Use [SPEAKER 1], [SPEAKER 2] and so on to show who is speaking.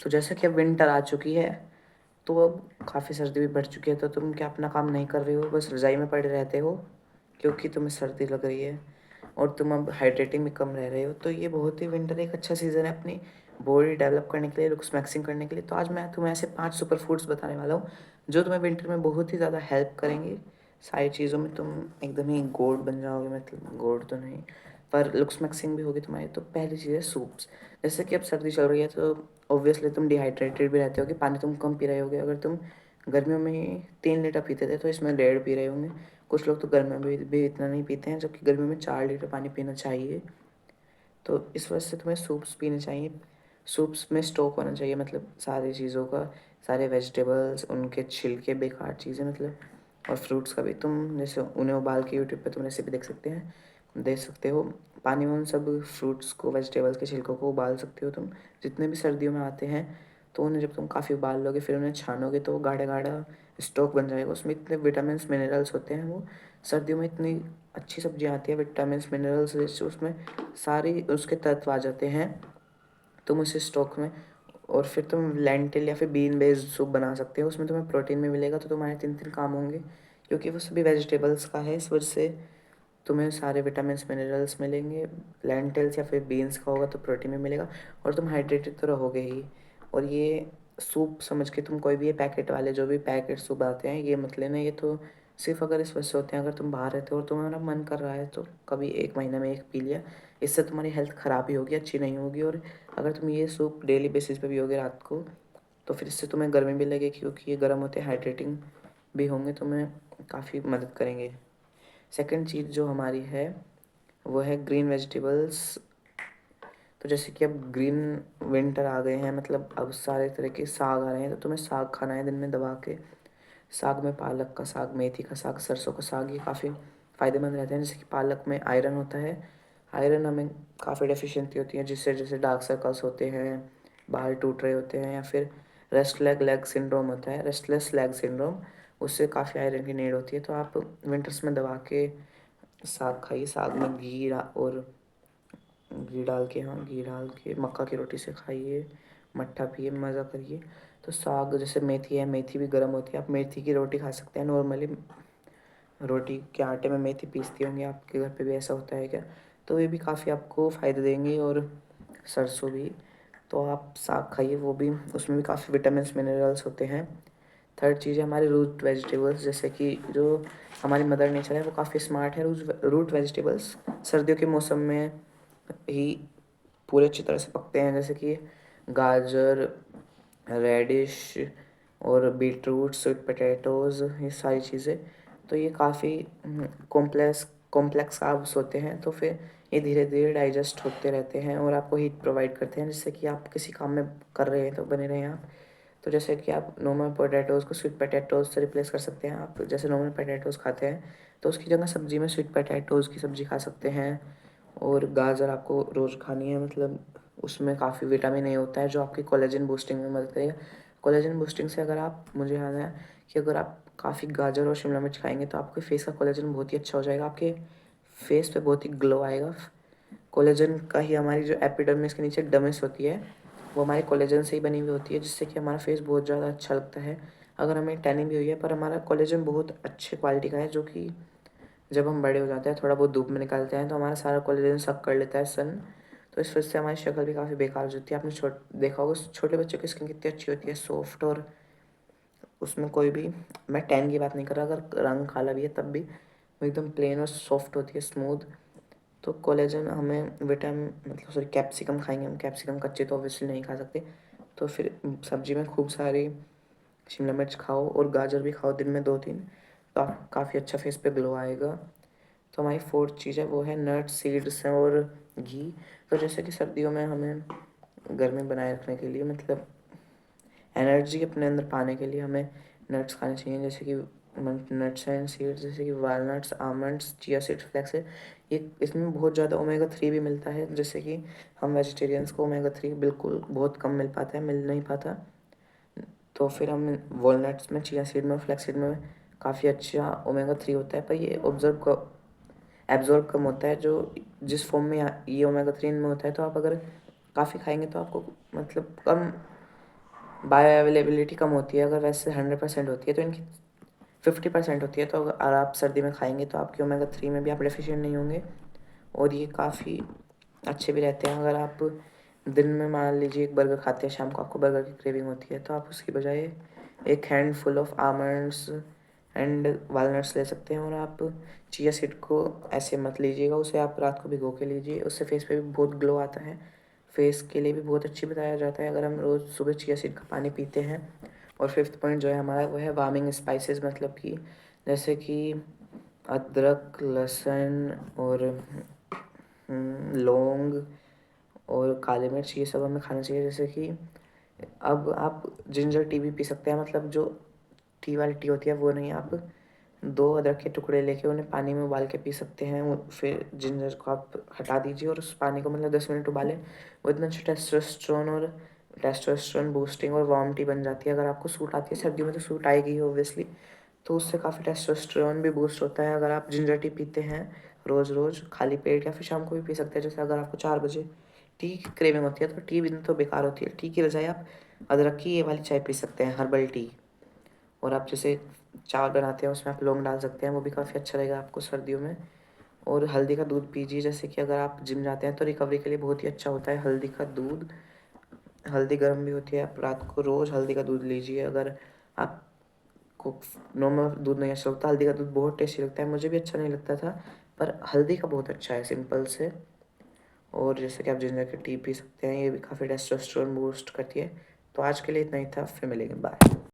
[SPEAKER 1] तो जैसा कि अब विंटर आ चुकी है, तो अब काफ़ी सर्दी भी बढ़ चुकी है, तो तुम क्या अपना काम नहीं कर रहे हो, बस रज़ाई में पड़े रहते हो क्योंकि तुम्हें सर्दी लग रही है और तुम अब हाइड्रेटिंग में कम रह रहे हो। तो ये बहुत ही विंटर एक अच्छा सीज़न है अपनी बॉडी डेवलप करने के लिए, लुक्स मैक्सिंग करने के लिए। तो आज मैं तुम्हें ऐसे 5 सुपर फूड्स बताने वाला हूँ जो तुम्हें विंटर में बहुत ही ज़्यादा हेल्प करेंगे। सारी चीज़ों में तुम एकदम ही गोल्ड बन जाओगे, मतलब गोल्ड तो नहीं पर लुक्स मैक्सिंग भी होगी तुम्हारी। तो पहली चीज़ है सूप्स। जैसे कि अब सर्दी चल रही है तो ऑब्वियसली तुम डिहाइड्रेटेड भी रहते होगे, पानी तुम कम पी रहे होगे। अगर तुम गर्मियों में 3 लीटर पीते थे तो इसमें 1.5 पी रहे होंगे। कुछ लोग तो गर्मियों में भी इतना नहीं पीते हैं, जबकि गर्मियों में 4 लीटर पानी पीना चाहिए। तो इस वजह से तुम्हें सूप्स पीने चाहिए। सूप्स में स्टॉक होना चाहिए, मतलब सारी चीज़ों का, सारे वेजिटेबल्स, उनके छिलके, बेकार चीज़ें मतलब, और फ्रूट्स का भी। तुम जैसे उन्हें उबाल के यूट्यूब पे तुम रेसिपी देख सकते हो। पानी में उन सब फ्रूट्स को, वेजिटेबल्स के छिलकों को उबाल सकते हो तुम, जितने भी सर्दियों में आते हैं। तो उन्हें जब तुम काफ़ी उबाल लोगे फिर उन्हें छानोगे तो गाढ़ा गाढ़ा स्टॉक बन जाएगा। उसमें इतने विटामिन मिनरल्स होते हैं, वो सर्दियों में इतनी अच्छी सब्जियाँ आती है विटामिन मिनरल्स रिच, उसमें सारी उसके तत्व आ जाते हैं। तुम उस स्टॉक में, और फिर तुम लेंटिल या फिर बीन बेस्ड सूप बना सकते हो, उसमें तुम्हें प्रोटीन भी मिलेगा। तो तुम्हारे 3 3 काम होंगे क्योंकि वो सभी वेजिटेबल्स का है। इस वजह से तुम्हें सारे विटामिन मिनरल्स मिलेंगे। लेंटिल्स या फिर बीन्स का होगा तो प्रोटीन भी मिलेगा और तुम हाइड्रेटेड तो रहोगे ही। और ये सूप समझ के तुम कोई भी ये पैकेट वाले जो भी पैकेट सूप आते हैं ये मत लेना। ये तो सिर्फ अगर इस वजह से होते हैं अगर तुम बाहर रहते हो और तुम्हारा मन कर रहा है तो कभी एक महीने में एक पी लिया। इससे तुम्हारी हेल्थ ख़राब ही होगी, अच्छी नहीं होगी। और अगर तुम ये सूप डेली बेसिस पे पियोगे रात को तो फिर इससे तुम्हें गर्मी भी लगेगी क्योंकि ये गर्म होते हैं, हाइड्रेटिंग भी होंगे, तुम्हें काफ़ी मदद करेंगे। सेकंड चीज़ जो हमारी है वो है ग्रीन वेजिटेबल्स। तो जैसे कि अब ग्रीन विंटर आ गए हैं, मतलब अब सारे तरह के साग आ रहे हैं, तो तुम्हें साग खाना है दिन में दबा के। साग में पालक का साग, मेथी का साग, सरसों का साग, ये काफ़ी फ़ायदेमंद रहते हैं। जैसे कि पालक में आयरन होता है, आयरन हमें काफ़ी डेफिशिएंसी होती है जिससे जैसे डार्क सर्कल्स होते हैं, बाल टूट रहे होते हैं, या फिर रेस्टलेग लेग सिंड्रोम होता है, रेस्टलेस लेग सिंड्रोम, उससे काफ़ी आयरन की नीड होती है। तो आप विंटर्स में दबा के साग खाइए। साग में और घी डाल के, हाँ घी डाल के मक्का की रोटी से खाइए, मट्ठा पिए, मज़ा करिए। तो साग, जैसे मेथी है, मेथी भी गर्म होती है, आप मेथी की रोटी खा सकते हैं। नॉर्मली रोटी के आटे में मेथी पीसती होंगी, आपके घर पे भी ऐसा होता है क्या? तो ये भी काफ़ी आपको फ़ायदे देंगे। और सरसों भी, तो आप साग खाइए, वो भी, उसमें भी काफ़ी विटामिन मिनरल्स होते हैं। थर्ड चीज़ है हमारे रूट वेजिटेबल्स। जैसे कि जो हमारी मदर नेचर है वो काफ़ी स्मार्ट है। रूट वेजिटेबल्स सर्दियों के मौसम में ही पूरे अच्छी तरह से पकते हैं, जैसे कि गाजर, रेडिश और बीटरूट, स्वीट पोटैटोज़, ये सारी चीज़ें। तो ये काफ़ी कॉम्प्लेक्स कॉम्प्लेक्स कार्ब्स होते हैं, तो फिर ये धीरे धीरे डाइजेस्ट होते रहते हैं और आपको हीट प्रोवाइड करते हैं, जिससे कि आप किसी काम में कर रहे हैं तो बने रहें आप। तो जैसे कि आप नॉर्मल पोटैटोज़ को स्वीट पोटैटोज़ से रिप्लेस कर सकते हैं। आप जैसे नॉर्मल पोटैटोज़ खाते हैं तो उसकी जगह सब्ज़ी में स्वीट पोटैटोज़ की सब्ज़ी खा सकते हैं। और गाजर आपको रोज़ खानी है, मतलब उसमें काफ़ी विटामिन ए होता है जो आपकी कोलेजन बूस्टिंग में मदद करेगा। कोलेजन बूस्टिंग से अगर आप, मुझे याद है कि अगर आप काफ़ी गाजर और शिमला मिर्च खाएंगे तो आपके फेस का कोलेजन बहुत ही अच्छा हो जाएगा, आपके फेस पे बहुत ही ग्लो आएगा। कोलेजन का ही, हमारी जो एपिडर्मिस के नीचे डर्मिस होती है वो हमारे कोलेजन से ही बनी हुई होती है, जिससे कि हमारा फेस बहुत ज़्यादा अच्छा लगता है। अगर हमें टैनिंग भी हुई है पर हमारा कोलेजन बहुत अच्छे क्वालिटी का है, जो कि जब हम बड़े हो जाते हैं, थोड़ा बहुत धूप में निकलते हैं तो हमारा सारा कोलेजन सक कर लेता है सन। तो इस वजह से हमारी शक्ल भी काफ़ी बेकार हो जाती है। आपने देखा होगा छोटे बच्चों की स्किन कितनी अच्छी होती है, सॉफ्ट, और उसमें कोई भी, मैं टैन की बात नहीं कर रहा, अगर रंग काला भी है तब भी वो एकदम प्लेन और सॉफ्ट होती है, स्मूथ। तो कोलेजन हमें विटामिन, मतलब सॉरी कैप्सिकम खाएंगे हम, कैप्सिकम कच्चे तो ऑब्वियसली नहीं खा सकते, तो फिर सब्जी में खूब सारी शिमला मिर्च खाओ और गाजर भी खाओ दिन में 2 3, तो आप काफ़ी अच्छा फेस पे ग्लो आएगा। तो हमारी फोर्थ चीज़ है वो है नट्स, सीड्स और घी। तो जैसे कि सर्दियों में हमें गर्मी बनाए रखने के लिए, मतलब एनर्जी अपने अंदर पाने के लिए, हमें नट्स खाने चाहिए। जैसे कि नट्स एंड सीड्स, जैसे कि वालनट्स, आमंड्स, चिया सीड्स, फ्लैक्स है। ये इसमें बहुत ज़्यादा ओमेगा 3 भी मिलता है, जैसे कि हम वेजिटेरियंस को ओमेगा 3 बिल्कुल बहुत कम मिल पाता है, मिल नहीं पाता। तो फिर हम वॉलनट्स में, चिया सीड में, फ्लैक्स सीड में काफ़ी अच्छा ओमेगा 3 होता है, पर ये एब्जॉर्ब कम होता है, जो जिस फॉर्म में ये ओमेगा 3 में होता है। तो आप अगर काफ़ी खाएंगे तो आपको, मतलब कम बायो अवेलेबिलिटी कम होती है, अगर वैसे 100% होती है तो इनकी 50% होती है। तो अगर आप सर्दी में खाएंगे तो आपके ओमेगा 3 में भी आप डेफिशिएंट नहीं होंगे, और ये काफ़ी अच्छे भी रहते हैं। अगर आप दिन में मान लीजिए एक बर्गर खाते हैं, शाम को आपको बर्गर की क्रेविंग होती है, तो आप उसकी बजाय एक हैंडफुल ऑफ आमंड्स एंड वालनट्स ले सकते हैं। और आप चिया सीड को ऐसे मत लीजिएगा, उसे आप रात को भिगो के लीजिए, उससे फेस पे भी बहुत ग्लो आता है, फेस के लिए भी बहुत अच्छी बताया जाता है अगर हम रोज़ सुबह चिया सीड का पानी पीते हैं। और फिफ्थ पॉइंट जो है हमारा वो है वार्मिंग स्पाइसेस, मतलब कि जैसे कि अदरक, लहसुन और लौंग और काली मिर्च, ये सब हमें खाना चाहिए। जैसे कि अब आप जिंजर टी भी पी सकते हैं, मतलब जो टी वाली टी होती है वो नहीं, आप 2 अदरक के टुकड़े लेके उन्हें पानी में उबाल के पी सकते हैं। फिर जिंजर को आप हटा दीजिए और उस पानी को मतलब 10 मिनट उबालें। वो इतना अच्छा टेस्टोस्टेरोन बूस्टिंग और वार्म टी बन जाती है। अगर आपको सूट आती है सर्दियों में तो सूट आएगी ऑब्वियसली, तो उससे काफ़ी टेस्टोस्टेरोन भी बूस्ट होता है। अगर आप जिंजर टी पीते हैं रोज़ रोज़ खाली पेट, या फिर शाम को भी पी सकते हैं, जैसे अगर आपको 4 बजे टी की क्रेविंग होती है तो टी बिना तो बेकार होती है, टी की बजाय आप अदरक की ये वाली चाय पी सकते हैं, हर्बल टी। और आप जैसे चावल बनाते हैं उसमें आप लौंग डाल सकते हैं, वो भी काफ़ी अच्छा रहेगा आपको सर्दियों में। और हल्दी का दूध पीजिए, जैसे कि अगर आप जिम जाते हैं तो रिकवरी के लिए बहुत ही अच्छा होता है हल्दी का दूध। हल्दी गर्म भी होती है, आप रात को रोज़ हल्दी का दूध लीजिए। अगर आपको नॉर्मल दूध नहीं अच्छा लगता, हल्दी का दूध बहुत टेस्टी लगता है, मुझे भी अच्छा नहीं लगता था, पर हल्दी का बहुत अच्छा है सिंपल से। और जैसे कि आप जिंजर की टी पी सकते हैं, ये भी काफ़ी टेस्टोस्टेरोन बूस्ट करती है। तो आज के लिए इतना ही था, फिर मिलेंगे, बाय।